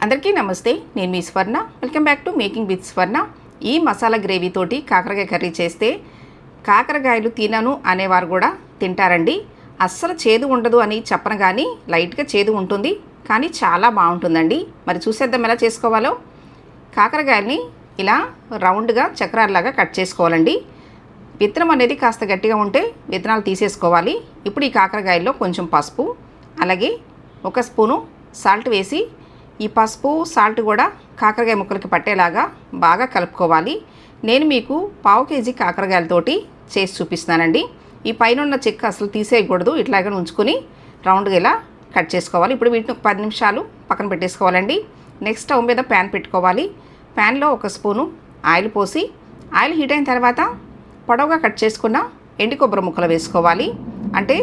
అందరికీ నమస్తే. నేను మీ స్వర్ణ. Welcome back to making with స్వర్ణ. ఈ మసాలా గ్రేవీ తోటి కాకరకాయ కర్రీ చేస్తే కాకరకాయలు తినను అనేవారు కూడా తింటారండి. అస్సలు చేదు ఉండదు అని చెప్పను, కానీ లైట్గా చేదు ఉంటుంది, కానీ చాలా బాగుంటుందండి. మరి చూసేద్దాం ఎలా చేసుకోవాలో. కాకరకాయల్ని ఇలా రౌండ్గా చక్రాల్లాగా కట్ చేసుకోవాలండి. విత్తనం అనేది కాస్త గట్టిగా ఉంటే విత్తనాలు తీసేసుకోవాలి. ఇప్పుడు ఈ కాకరకాయల్లో కొంచెం పసుపు, అలాగే ఒక స్పూను సాల్ట్ వేసి ఈ పసుపు సాల్ట్ కూడా కాకరకాయ ముక్కలకి పట్టేలాగా బాగా కలుపుకోవాలి. నేను మీకు 1/2 కేజీ కాకరకాయలతోటి చేసి చూపిస్తున్నానండి. ఈ పైన ఉన్న చెక్క అసలు తీసేయకూడదు, ఇట్లాగే ఉంచుకొని రౌండ్గా ఇలా కట్ చేసుకోవాలి. ఇప్పుడు వీటిని ఒక 10 నిమిషాలు పక్కన పెట్టేసుకోవాలండి. నెక్స్ట్ స్టవ్ మీద ప్యాన్ పెట్టుకోవాలి. ప్యాన్లో ఒక స్పూను ఆయిల్ పోసి, ఆయిల్ హీట్ అయిన తర్వాత పొడవుగా కట్ చేసుకున్న ఎండు కొబ్బరి ముక్కలు వేసుకోవాలి. అంటే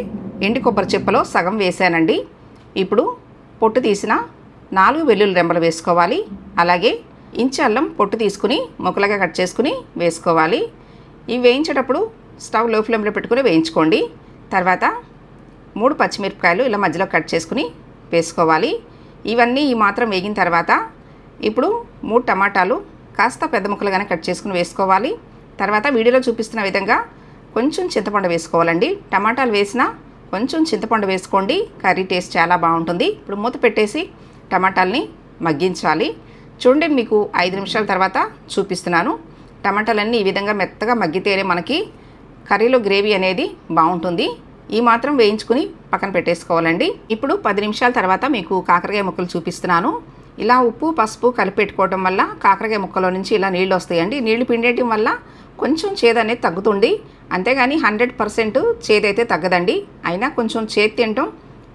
ఎండు కొబ్బరి చిప్పలో సగం వేసానండి. ఇప్పుడు పొట్టు తీసిన 4 వెల్లుల్లి రెమ్మలు వేసుకోవాలి. అలాగే ఇంచు అల్లం పొట్టు తీసుకుని ముక్కలుగా కట్ చేసుకుని వేసుకోవాలి. ఇవి వేయించేటప్పుడు స్టవ్ లో ఫ్లేమ్లో పెట్టుకుని వేయించుకోండి. తర్వాత 3 పచ్చిమిరపకాయలు ఇలా మధ్యలో కట్ చేసుకుని వేసుకోవాలి. ఇవన్నీ ఈ మాత్రం వేగిన తర్వాత ఇప్పుడు 3 టమాటాలు కాస్త పెద్ద ముక్కలుగానే కట్ చేసుకుని వేసుకోవాలి. తర్వాత వీడియోలో చూపిస్తున్న విధంగా కొంచెం చింతపండు వేసుకోవాలండి. టమాటాలు వేసినా కొంచెం చింతపండు వేసుకోండి, కర్రీ టేస్ట్ చాలా బాగుంటుంది. ఇప్పుడు మూత పెట్టేసి టమాటాలని మగ్గించాలి. చూడండి, మీకు 5 నిమిషాల తర్వాత చూపిస్తున్నాను. టమాటాలన్నీ ఈ విధంగా మెత్తగా మగ్గితేనే మనకి కర్రీలో గ్రేవీ అనేది బాగుంటుంది. ఈ మాత్రం వేయించుకుని పక్కన పెట్టేసుకోవాలండి. ఇప్పుడు 10 నిమిషాల తర్వాత మీకు కాకరకాయ ముక్కలు చూపిస్తున్నాను. ఇలా ఉప్పు పసుపు కలిపెట్టుకోవడం వల్ల కాకరకాయ ముక్కలో నుంచి ఇలా నీళ్ళు వస్తాయండి. నీళ్లు పిండేయడం వల్ల కొంచెం చేదు అనేది తగ్గుతుంది, అంతేగాని 100% చేదైతే తగ్గదండి. అయినా కొంచెం చేదు తినటం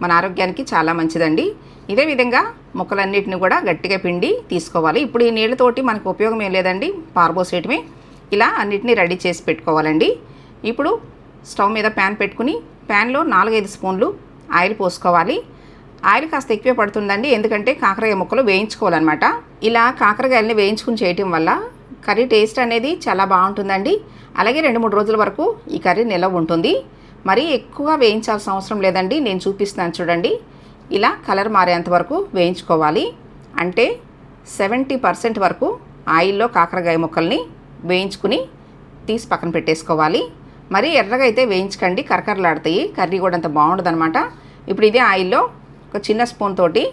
మన ఆరోగ్యానికి చాలా మంచిదండి. ఇదే విధంగా ముక్కలన్నిటిని కూడా గట్టిగా పిండి తీసుకోవాలి. ఇప్పుడు ఈ నీళ్ళతోటి మనకు ఉపయోగం ఏం లేదండి, పారబోసేయటమే. ఇలా అన్నిటినీ రెడీ చేసి పెట్టుకోవాలండి. ఇప్పుడు స్టవ్ మీద ప్యాన్ పెట్టుకుని ప్యాన్లో 4-5 స్పూన్లు ఆయిల్ పోసుకోవాలి. ఆయిల్ కాస్త ఎక్కువే పడుతుందండి, ఎందుకంటే కాకరకాయ ముక్కలు వేయించుకోవాలన్నమాట. ఇలా కాకరకాయలని వేయించుకుని చేయటం వల్ల కర్రీ టేస్ట్ అనేది చాలా బాగుంటుందండి. అలాగే 2-3 రోజుల వరకు ఈ కర్రీ నిలవ ఉంటుంది. మరీ ఎక్కువగా వేయించాల్సిన అవసరం లేదండి. నేను చూపిస్తున్నాను చూడండి. ఇలా కలర్ మారేంత వరకు వేయించుకోవాలి. అంటే 70% వరకు ఆయిల్లో కాకరకాయ ముక్కల్ని వేయించుకుని తీసి పక్కన పెట్టేసుకోవాలి. మరీ ఎర్రగా అయితే వేయించకండి, కరకరలాడతాయి, కర్రీ కూడా అంత బాగుండదనమాట. ఇప్పుడు ఇదే ఆయిల్లో ఒక చిన్న స్పూన్ తోటి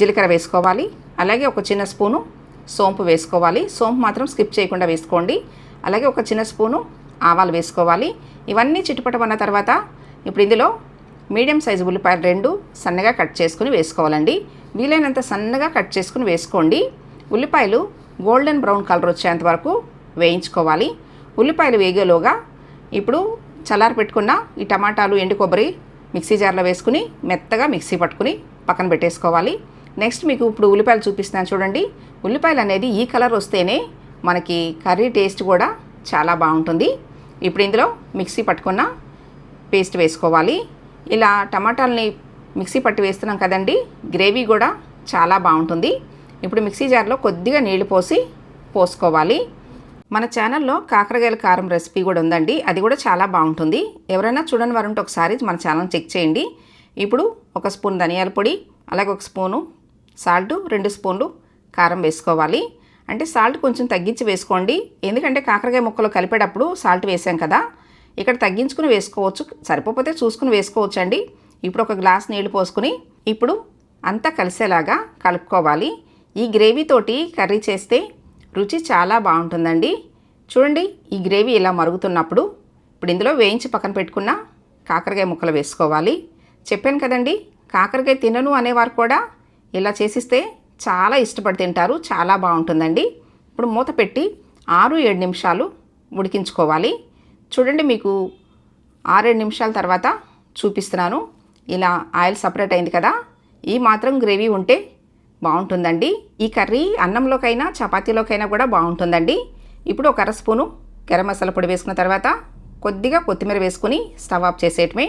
జీలకర్ర వేసుకోవాలి. అలాగే ఒక చిన్న స్పూను సోంపు వేసుకోవాలి. సోంపు మాత్రం స్కిప్ చేయకుండా వేసుకోండి. అలాగే ఒక చిన్న స్పూను ఆవాలు వేసుకోవాలి. ఇవన్నీ చిటుపటమన్న తర్వాత ఇప్పుడు ఇందులో మీడియం సైజు ఉల్లిపాయలు 2 సన్నగా కట్ చేసుకుని వేసుకోవాలండి. వీలైనంత సన్నగా కట్ చేసుకుని వేసుకోండి. ఉల్లిపాయలు గోల్డెన్ బ్రౌన్ కలర్ వచ్చేంత వరకు వేయించుకోవాలి. ఉల్లిపాయలు వేగేలోగా ఇప్పుడు చల్లారి పెట్టుకున్న ఈ టమాటాలు ఎండు కొబ్బరి మిక్సీ జార్లో వేసుకుని మెత్తగా మిక్సీ పట్టుకుని పక్కన పెట్టేసుకోవాలి. నెక్స్ట్ మీకు ఇప్పుడు ఉల్లిపాయలు చూపిస్తున్నాను చూడండి. ఉల్లిపాయలు అనేది ఈ కలర్ వస్తేనే మనకి కర్రీ టేస్ట్ కూడా చాలా బాగుంటుంది. ఇప్పుడు ఇందులో మిక్సీ పట్టుకున్న పేస్ట్ వేసుకోవాలి. ఇలా టమాటాలని మిక్సీ పట్టి వేస్తున్నాం కదండి, గ్రేవీ కూడా చాలా బాగుంటుంది. ఇప్పుడు మిక్సీ జార్లో కొద్దిగా నీళ్లు పోసుకోవాలి. మన ఛానల్లో కాకరకాయల కారం రెసిపీ కూడా ఉందండి, అది కూడా చాలా బాగుంటుంది. ఎవరైనా చూడని వారు ఉంటే ఒకసారి మన ఛానల్ చెక్ చేయండి. ఇప్పుడు ఒక స్పూన్ ధనియాల పొడి, అలాగే ఒక స్పూను సాల్ట్, 2 స్పూన్లు కారం వేసుకోవాలి. అంటే సాల్ట్ కొంచెం తగ్గించి వేసుకోండి, ఎందుకంటే కాకరకాయ ముక్కలు కలిపేటప్పుడు సాల్ట్ వేసాం కదా, ఇక్కడ తగ్గించుకుని వేసుకోవచ్చు, సరిపోతే చూసుకుని వేసుకోవచ్చు అండి. ఇప్పుడు ఒక గ్లాస్ నీళ్లు పోసుకుని ఇప్పుడు అంతా కలిసేలాగా కలుపుకోవాలి. ఈ గ్రేవీ తోటి కర్రీ చేస్తే రుచి చాలా బాగుంటుందండి. చూడండి, ఈ గ్రేవీ ఇలా మరుగుతున్నప్పుడు ఇప్పుడు ఇందులో వేయించి పక్కన పెట్టుకున్న కాకరకాయ ముక్కలు వేసుకోవాలి. చెప్పాను కదండి, కాకరకాయ తినను అనేవారు కూడా ఇలా చేసిస్తే చాలా ఇష్టపడి తింటారు, చాలా బాగుంటుందండి. ఇప్పుడు మూత పెట్టి 6-7 నిమిషాలు ఉడికించుకోవాలి. చూడండి, మీకు 6-7 నిమిషాల తర్వాత చూపిస్తున్నాను. ఇలా ఆయిల్ సపరేట్ అయింది కదా, ఈ మాత్రం గ్రేవీ ఉంటే బాగుంటుందండి. ఈ కర్రీ అన్నంలోకైనా చపాతీలోకైనా కూడా బాగుంటుందండి. ఇప్పుడు ఒక 1/2 స్పూను గరం మసాలా పొడి వేసుకున్న తర్వాత కొద్దిగా కొత్తిమీర వేసుకుని స్టవ్ ఆఫ్ చేసేయటమే.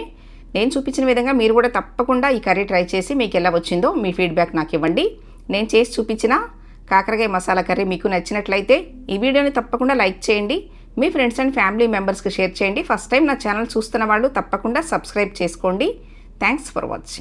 నేను చూపించిన విధంగా మీరు కూడా తప్పకుండా ఈ కర్రీ ట్రై చేసి మీకు ఎలా వచ్చిందో మీ ఫీడ్బ్యాక్ నాకు ఇవ్వండి. నేను చేసి చూపించిన కాకరకాయ మసాలా కర్రీ మీకు నచ్చినట్లయితే ఈ వీడియోని తప్పకుండా లైక్ చేయండి. మీ ఫ్రెండ్స్ అండ్ ఫ్యామిలీ మెంబర్స్కి షేర్ చేయండి. ఫస్ట్ టైం నా ఛానల్ చూస్తున్న వాళ్ళు తప్పకుండా సబ్స్క్రైబ్ చేసుకోండి. Thanks for watching.